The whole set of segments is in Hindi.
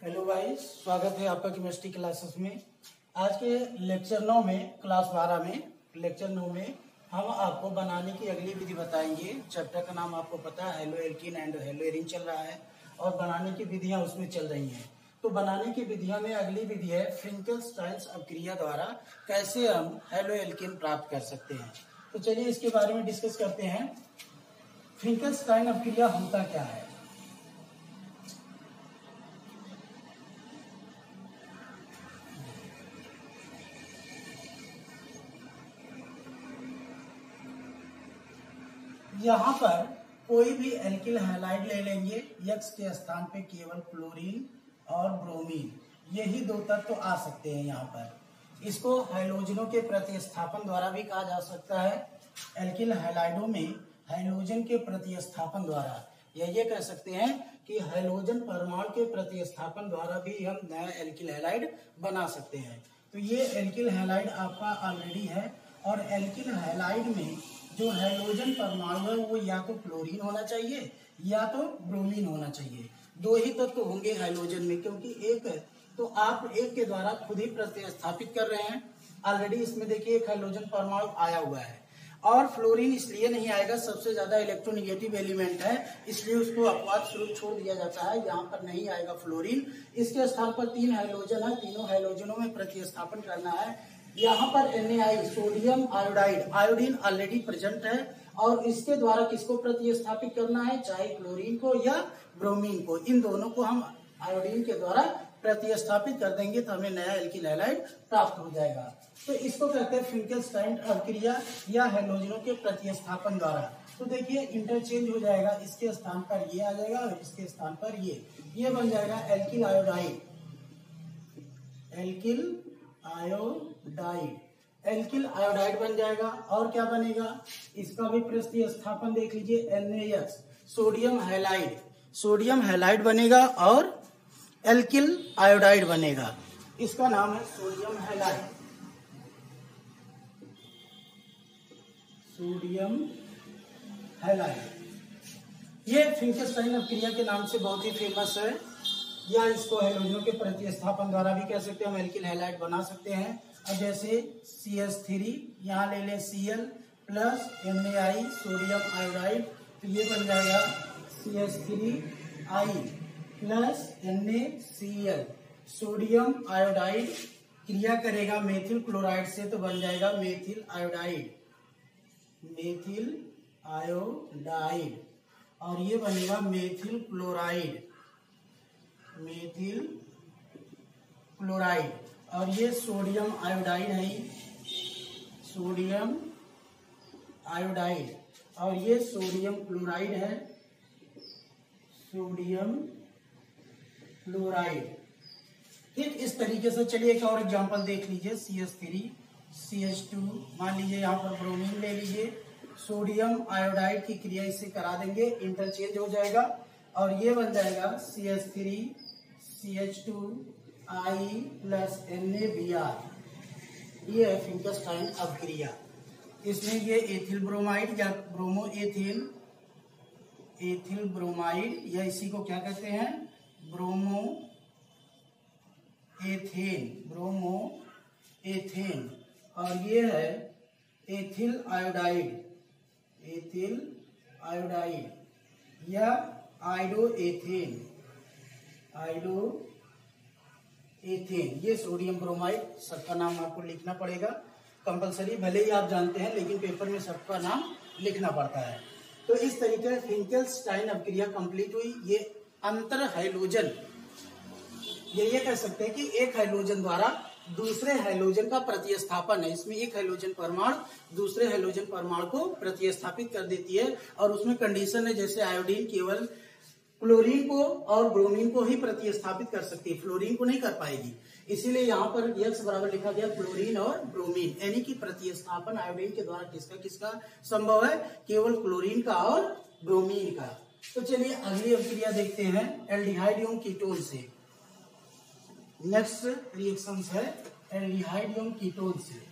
हेलो गाइस, स्वागत है आपका केमिस्ट्री क्लासेस में। आज के लेक्चर 9 में, क्लास 12 में लेक्चर 9 में हम आपको बनाने की अगली विधि बताएंगे। चैप्टर का नाम आपको पता है, hello alkene and hello arene चल रहा है और बनाने की विधियां उसमें चल रही हैं। तो बनाने की विधियां में अगली विधि है फ्रिंकल-स्टाइन अपक्रिया द्वारा कैसे हम हेलो एल्कीन प्राप्त कर सकते हैं। तो चलिए इसके बारे में डिस्कस करते हैं। फ्रिंकल-स्टाइन अपक्रिया होता क्या है? यहाँ पर कोई भी एल्किल हैलाइड ले लेंगे, यक्स के स्थान पे केवल क्लोरीन और ब्रोमीन, यही दो तत्व आ सकते हैं यहाँ पर। इसको हैलोजनों के प्रतिस्थापन द्वारा भी कहा जा सकता है। एल्किल हैलाइडों में हैलोजन के प्रतिस्थापन द्वारा, या ये कह सकते हैं कि हैलोजन परमाणु के प्रतिस्थापन द्वारा भी हम नया एल्किल हैलाइड बना सकते हैं। तो ये एल्किल हैलाइड आपका ऑलरेडी है, और एल्किल हैलाइड में जो हैलोजन परमाणु है वो या तो क्लोरीन होना चाहिए या तो ब्रोमीन होना चाहिए। दो ही तत्व तो होंगे हैलोजन में, क्योंकि एक तो आप एक के द्वारा खुद ही प्रतिस्थापित कर रहे हैं। ऑलरेडी इसमें देखिए एक हैलोजन परमाणु आया हुआ है, और फ्लोरीन इसलिए नहीं आएगा, सबसे ज्यादा इलेक्ट्रोनिगेटिव एलिमेंट है, इसलिए उसको अपवाद स्वरूप छोड़ दिया जाता है। यहाँ पर नहीं आएगा फ्लोरीन। इसके स्थान पर 3 हैलोजन है, तीनों हैलोजनों में प्रतिस्थापन करना है। यहाँ पर Na sodium iodide, iodine already present है, और इसके द्वारा किसको प्रतिस्थापित करना है, चाहे क्लोरीन को या ब्रोमीन को, इन दोनों को हम आयोडीन के द्वारा प्रतिस्थापित कर देंगे तो हमें नया एल्किल हैलाइड प्राप्त हो जाएगा। तो इसको कहते हैं फ्रिंकल-स्टाइन अपक्रिया या हैलोजनों के प्रतिस्थापन द्वारा। तो देखिए इंटरचेंज हो जाएगा, इसके स्थान पर ये आ जाएगा और इसके स्थान पर ये बन जाएगा alkyl iodide, alkyl iodide, alkyl iodide बन जाएगा। और क्या बनेगा, इसका भी प्रतिस्थापन देख लीजिए, NaX sodium halide, sodium halide बनेगा और एल्किल आयोडाइड बनेगा। इसका नाम है सोडियम हैलाइड, सोडियम हैलाइड। ये फ्रिंकल-स्टाइन अपक्रिया के नाम से बहुत ही फेमस है, या इसको हैलोजनों के प्रतिस्थापन द्वारा भी कह सकते हैं, हम एल्किल हैलाइड बना सकते हैं। अब जैसे CH3, यहाँ ले लें Cl plus Na sodium iodide, तो ये बन जाएगा CH3I plus NaCl, sodium iodide क्रिया करेगा मेथिल क्लोराइड से, तो बन जाएगा मेथिल आयोडाइड, मेथिल आयोडाइड, और ये बनेगा मेथिल क्लोराइड, मेथिल क्लोराइड, और ये सोडियम आयोडाइड है, सोडियम आयोडाइड, और ये सोडियम क्लोराइड है, सोडियम क्लोराइड। ठीक इस तरीके से चलिए एक और एग्जांपल देख लीजिए, CH3 CH2, मान लीजिए यहाँ पर ब्रोमीन ले लीजिए, सोडियम आयोडाइड की क्रिया इससे करा देंगे, इंटरचेंज हो जाएगा, और ये बन जाएगा CH3 CH2I प्लस NaBr। ये है फ्रिंकल-स्टाइन अपक्रिया। इसमें ये एथिल ब्रोमाइड या ब्रोमो एथेन, एथिल ब्रोमाइड, या इसी को क्या कहते हैं, ब्रोमो एथेन, ब्रोमो एथेन, और ये है एथिल आयोडाइड, एथिल आयोडाइड या आयोडो एथेन, आयोडो एथेन। ये सोडियम ब्रोमाइड, सबका नाम आपको लिखना पड़ेगा कंपलसरी, भले ही आप जानते हैं लेकिन पेपर में सबका नाम लिखना पड़ता है। तो इस तरीके से फ्रिंकल-स्टाइन अपक्रिया कंप्लीट हुई। ये अंतर हैलोजन, ये कह सकते हैं कि एक हैलोजन द्वारा दूसरे हैलोजन का प्रतिस्थापन है। इसमें एक हैलोजन परमाणु दूसरे हैलोजन परमाणु को प्रतिस्थापित कर देती है, और उसमें कंडीशन है जैसे आयोडीन केवल क्लोरीन को और ब्रोमीन को ही प्रतिस्थापित कर सकती है, फ्लोरीन को नहीं कर पाएगी। इसीलिए यहाँ पर X बराबर लिखा गया क्लोरीन और ब्रोमीन, यानी कि प्रतिस्थापन आयोडीन के द्वारा किसका किसका संभव है, केवल क्लोरीन का और ब्रोमीन का। तो चलिए अगली अपक्रिया देखते हैं एल्डिहाइड एवं कीटोन से। नेक्स्ट रिएक्शन है एल्डिहाइड एवं कीटोन से।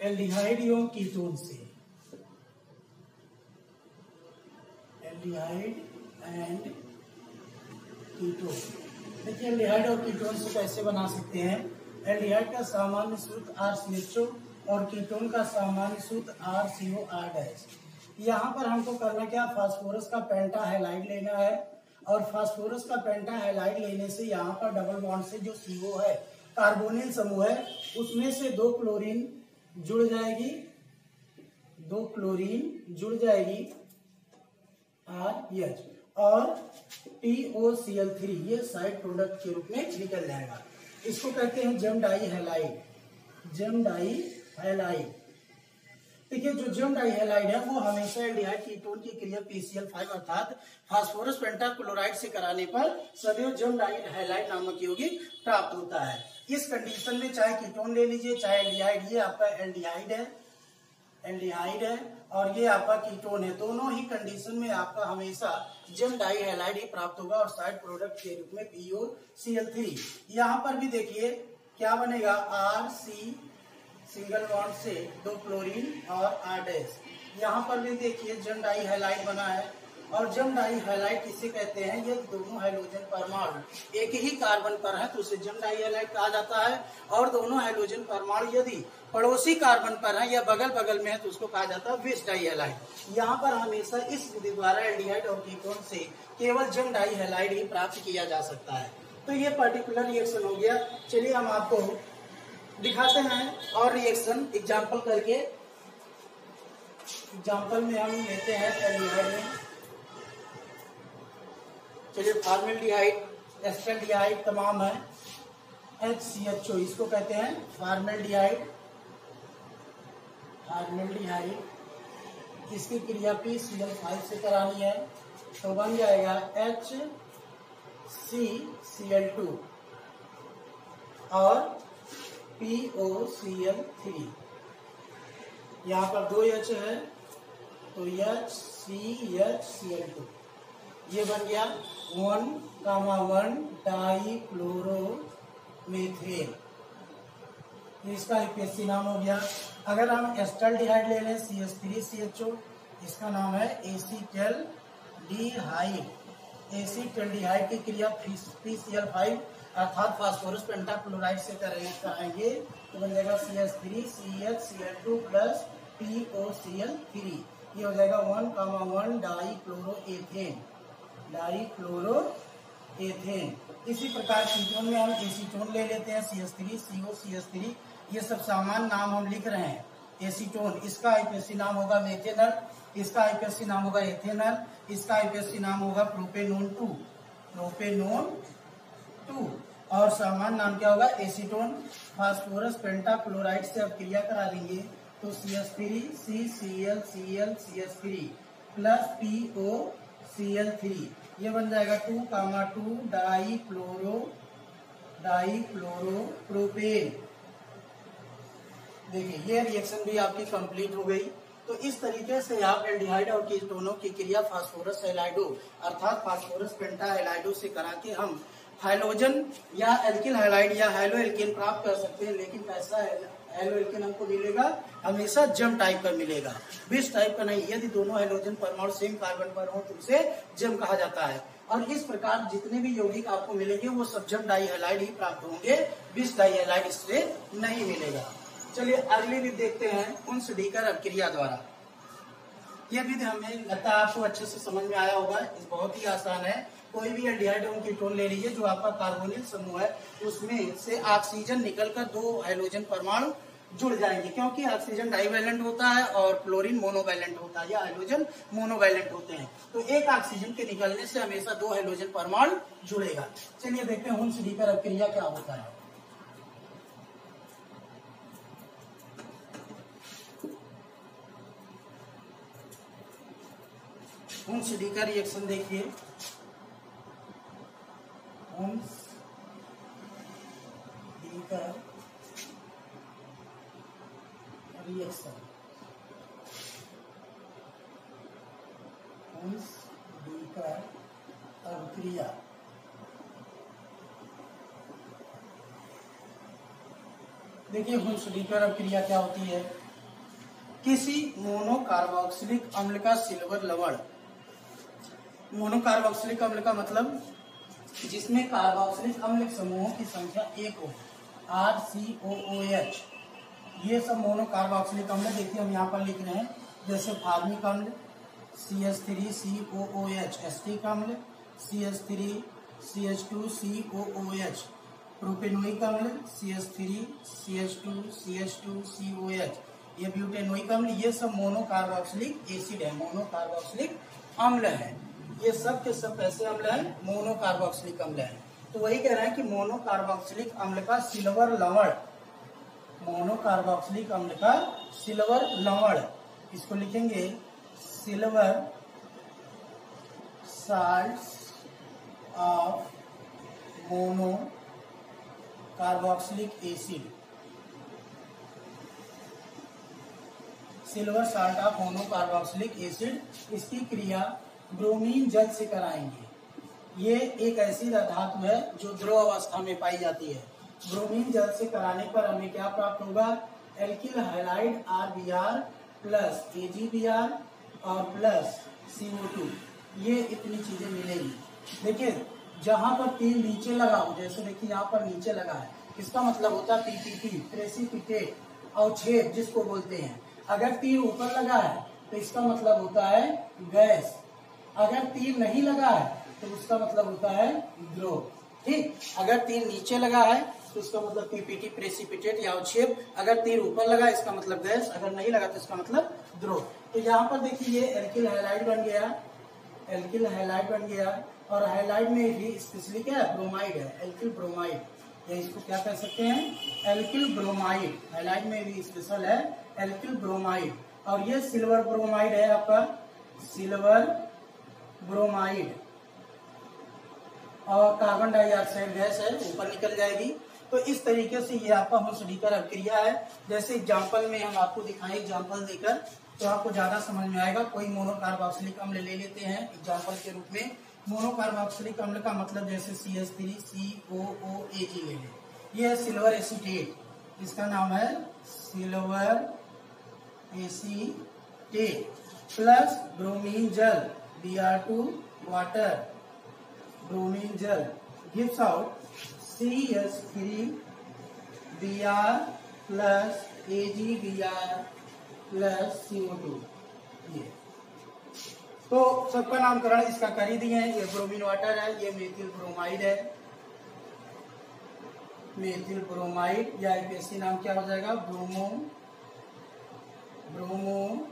एल्डिहाइड एवं कीटोन से, एल्डिहाइड एंड कीटोन। देखिए एल्डिहाइड और कीटोन से कैसे बना सकते हैं। एल्डिहाइड का सामान्य सूत्र RCHO और कीटोन का सामान्य सूत्र RCOR-। यहाँ पर हमको करना क्या, फास्फोरस का पेंटा हैलाइड लेना है और फास्फोरस का पेंटा हैलाइड लेने से यहाँ पर डबल बॉन्ड से जो CO है, कार्बोनिल समूह है, उसमें से 2 क्लोरीन जुड़ जाएगी, 2 क्लोरीन जुड़ जाएगी RH और TOCl3 ये साइड प्रोडक्ट के रूप में निकल जाएगा। इसको कहते हैं जम डाई हैलाइड, जम डाई हैलाइड। देखिए जो जम डाई हैलाइड है वो हमेशा एल्डिहाइड कीटोन की क्रिया PCl5 अर्थात फास्फोरस पेंटाक्लोराइड से कराने पर सदैव जम डाई हैलाइड नामक यौगिक प्राप्त होता है। इस कंडीशन में चाहे कीटोन ले लीजिए चाहे एल्डिहाइड, ये आपका एल्डिहाइड है, एल्डिहाइड है और ये आपका कीटोन है, दोनों ही कंडीशन में आपका हमेशा जम डाई हैलाइड ही प्राप्त होगा और साइड प्रोडक्ट के रूप में POCl3। यहाँ पर भी देखिए क्या बनेगा, RC सिंगल बॉन्ड से 2 क्लोरीन और R-। यहाँ पर भी देखिए जम डाई हैलाइड बना है और जम डाई हैलाइड किसे कहते हैं, ये दोनों हाइड्रोजन परमाणु एक ही कार्बन पर है तो उसे जम डाई हैलाइड कहा जाता है। और दोनों हाइड्रोजन परमाणु यदि पड़ोसी कार्बन पर है या बगल बगल में है तो उसको कहा जाता है विष डाई हैलाइड। यहाँ पर हमेशा इस विधि द्वारा एल्डिहाइड और कीटोन से केवल जम डाई हैलाइड ही प्राप्त किया जा सकता है। तो ये पर्टिकुलर रिएक्शन हो गया। चलिए हम आपको दिखाते हैं और रिएक्शन एग्जाम्पल करके। एग्जाम्पल में हम लेते हैं एल्डिहाइड में, चलिए फॉर्मेल्डिहाइड, एस्टल्डिहाइड तमाम है, HCHO इसको कहते हैं फॉर्मेल्डिहाइड, फॉर्मेल्डिहाइड। इसकी क्रिया PCl5 से करानी है तो बन जाएगा HCCl2 और POCl3। यहाँ पर 2 H है तो HCHCl2 ये बन गया 1,1 डाईक्लोरोमेथेन, इसका IUPAC नाम हो गया। अगर हम एस्टल्डिहाइड ले लें CH3CHO, इसका नाम है एसीटल्डिहाइड। एसीटल्डिहाइड की क्रिया PCl5 अर्थात फास्फोरस पेंटाक्लोराइड से कराएंगे तो बन जाएगा CH3CHCl2 प्लस POCl3, ये हो जाएगा 1,1 डाईक्लोरोएथेन, डाईक्लोरोएथेन। इसी प्रकार कीटोन में हम एसीटोन ले लेते हैं CH3COCH3, ये सब सामान्य नाम हम लिख रहे हैं। एसीटोन इसका IUPAC नाम होगा मेथेनल, इसका IUPAC नाम होगा एथेनल, इसका IUPAC नाम होगा प्रोपेनोन 2, प्रोपेनोन 2 और सामान्य नाम क्या होगा एसीटोन। फास्फोरस पेंटाक्लोराइड से अब क्रिया करा देंगे तो CH3CClClCH3 प्लस POCl3 ये बन जाएगा 2,2 डाईक्लोरोप्रोपेन। देखिए ये रिएक्शन भी आपकी कंप्लीट हो गई। तो इस तरीके से आप एल्डिहाइड और कीटोनों की क्रिया फास्फोरस हैलाइडो अर्थात फास्फोरस पेंटा हैलाइडो से करा के हम हाइड्रोजन या एल्किल हैलाइड या हैलो एल्केन प्राप्त कर सकते हैं। लेकिन कैसा हैलो एल्केन हमको मिलेगा, हमेशा जम टाइप का मिलेगा, विष टाइप का नहीं। यदि दोनों हाइड्रोजन परमाणु सेम कार्बन पर हो तो उसे जम कहा जाता है। और इस प्रकार जितने भी यौगिक आपको मिलेंगे वो सब जम डाई हैलाइड ही प्राप्त होंगे, विष डाई हैलाइड इससे नहीं मिलेगा। चलिए अगली विधि देखते हैं उन्सडीकर अपक्रिया द्वारा। यह विधि हमें लगता है आपको अच्छे से समझ में आया होगा, बहुत ही आसान है। कोई भी एल्डिहाइड एवं कीटोन ले लीजिए, जो आपका कार्बोनिल समूह है उसमें से ऑक्सीजन निकलकर 2 हाइड्रोजन परमाणु जुड़ जाएंगे, क्योंकि ऑक्सीजन डाइवैलेंट होता है और क्लोरीन मोनोवैलेंट होता है या हाइड्रोजन मोनोवैलेंट होते हैं। तो एक ऑक्सीजन के निकलने से हमेशा 2 हाइड्रोजन परमाणु जुड़ेगा। चलिए देखते हैं उन्सडीकर अपक्रिया क्या होता है। उन्सडीकर रिएक्शन देखिए, उन्सडीकर रिएक्शन, उन्सडीकर अपक्रिया। देखिए उन्सडीकर अपक्रिया क्या होती है। किसी मोनोकार्बोक्सिलिक अम्ल का सिल्वर लवण, मोनोकार्बोक्सिलिक अम्ल का मतलब जिसमें कार्बोक्सिलिक अम्ल समूहों की संख्या 1 हो, RCOOH, ये सब मोनोकार्बोक्सिलिक अम्ल। देखिए हम यहाँ पर लिख रहे हैं, जैसे फार्मिक अम्ल CH3COOH, एस्टिक अम्ल CH3CH2COOH, प्रोपेनोइक अम्ल CH3CH2CH2COH, ये ब्यूटेनोइक अम्ल, ये सब मोनोकार्बोक्सिलिक एसिड है, मोनोकार्बोक्सिलिक अम्ल है। ये सब के सब कैसे अम्ल है? मोनोकार्बोक्सिलिक अम्ल है। तो वही कह रहे हैं कि मोनोकार्बोक्सिलिक अम्ल का सिल्वर लवण, मोनोकार्बोक्सिलिक अम्ल का सिल्वर लवण, इसको लिखेंगे silver salts of mono carboxylic acid, silver salt of mono carboxylic acid. इसकी क्रिया ब्रोमीन जल से कराएंगे। ये एक ऐसी धातु है जो द्रव अवस्था में पाई जाती है। ब्रोमीन जल से कराने पर हमें क्या प्राप्त होगा? Alkyl halide RBr plus AgBr और प्लस CO2, ये इतनी चीजें मिलेगी। देखिए जहां पर तीर नीचे लगा हो, जैसे देखिए यहाँ पर नीचे लगा है, इसका मतलब होता है PPT, प्रेसिपिटेट अवक्षेप जिसको बोलते हैं। अगर तीर ऊपर लगा है तो इसका मतलब होता है गैस, अगर तीर नहीं लगा है तो उसका मतलब होता है द्रव। ठीक, अगर तीर नीचे लगा है तो इसका मतलब PPT, प्रेसिपिटेट या अवक्षेप, अगर तीर ऊपर लगा इसका मतलब गैस, अगर नहीं लगा तो इसका मतलब द्रव। तो यहाँ पर देखिए ये एल्किल हैलाइड बन गया, एल्किल हैलाइड बन गया, और हैलाइड में भी स्पेशली क्या है? ब्रोमाइड है, एल्किल ब्रोमाइड, या इसको क्या कह सकते हैं? Alkyl bromide. हैलाइड में भी स्पेशल है एल्किल ब्रोमाइड, और ये सिल्वर ब्रोमाइड है आपका, सिल्वर ब्रोमाइड, और कार्बन डाइऑक्साइड गैस है ऊपर निकल जाएगी। तो इस तरीके से ये आपका हुंसडीकर अभिक्रिया है। जैसे एग्जाम्पल में हम आपको दिखाएं, एग्जाम्पल देकर तो आपको ज्यादा समझ में आएगा। कोई मोनोकार्बोक्सिलिक अम्ल ले लेते हैं एग्जाम्पल के रूप में। मोनोकार्बोक्सिलिक अम्ल का मतलब जैसे CH3COOH ले लें, ये है सिल्वर एसीटेट, इसका नाम है सिल्वर एसीटेट, प्लस ब्रोमीन जल Br2 वाटर, ब्रोमीन जल gives out CH3Br plus AgBr plus CO2। ये तो सबका नामकरण इसका कर ही दिए हैं। ये ब्रोमीन वाटर है, ये मेथिल ब्रोमाइड है, मेथिल ब्रोमाइड, या ऐसी नाम क्या हो जाएगा? ब्रोमो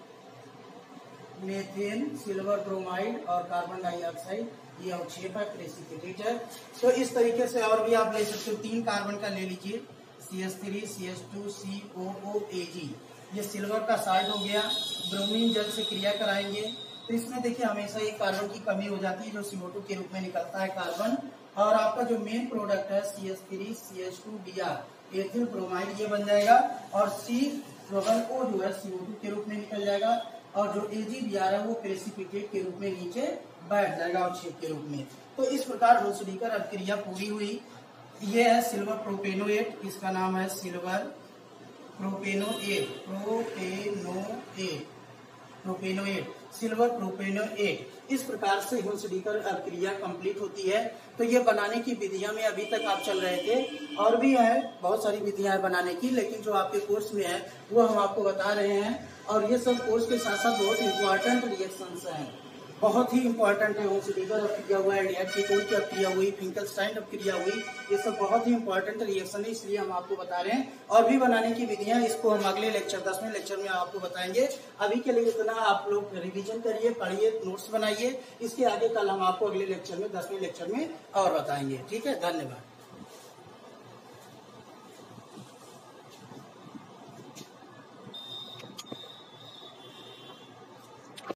मेथिल सिल्वर ब्रोमाइड, और कार्बन डाइऑक्साइड ये अवक्षेप है, प्रेसिपिटेट है। तो इस तरीके से और भी आप ले सकते हो। 3 कार्बन का ले लीजिए, CH3CH2COOAG, ये सिल्वर का साल्ट हो गया। ब्रोमीन जल से क्रिया कराएंगे तो इसमें देखिए हमेशा एक कार्बन की कमी हो जाती है जो CO2 के रूप में निकलता है कार्बन, और आपका जो मेन प्रोडक्ट है CH3CH2Br एथिल ब्रोमाइड ये बन जाएगा, और C+O जो है CO2 के रूप में निकल जाएगा, और जो AgBr है वो प्रेसिपिटेट के रूप में नीचे बैठ जाएगा अवक्षेप के रूप में। तो इस प्रकार हुंसडीकर अभिक्रिया पूरी हुई। ये है सिल्वर प्रोपेनोएट, इसका नाम है सिल्वर प्रोपेनोएट, सिल्वर प्रोपेनोएट। इस प्रकार से हुंसडीकर अभिक्रिया कंप्लीट होती है। तो ये बनाने की विधियां में अभी तक आप चल रहे थे, और भी है बहुत सारी विधियां हैं बनाने की, लेकिन जो आपके कोर्स में है वो हम आपको बता रहे हैं। और ये सब कोर्स के साथ साथ बहुत इंपॉर्टेंट रिएक्शंस हैं, बहुत ही इंपॉर्टेंट है। हुंसडीकर अभिक्रिया हुआ, एल्डिहाइड की अभिक्रिया हुई, फिंकलस्टाइन अभिक्रिया हुई, ये सब बहुत ही इंपॉर्टेंट रिएक्शन है, इसलिए हम आपको बता रहे हैं। और भी बनाने की विधियां, इसको हम अगले लेक्चर 10वें लेक्चर में आपको बताएंगे। अभी के लिए इतना आप लोग रिवीजन करिए, पढ़िए, नोट्स बनाइए। इसके आगे कल हम आपको अगले लेक्चर में 10वें लेक्चर में और बताएंगे। ठीक है, धन्यवाद।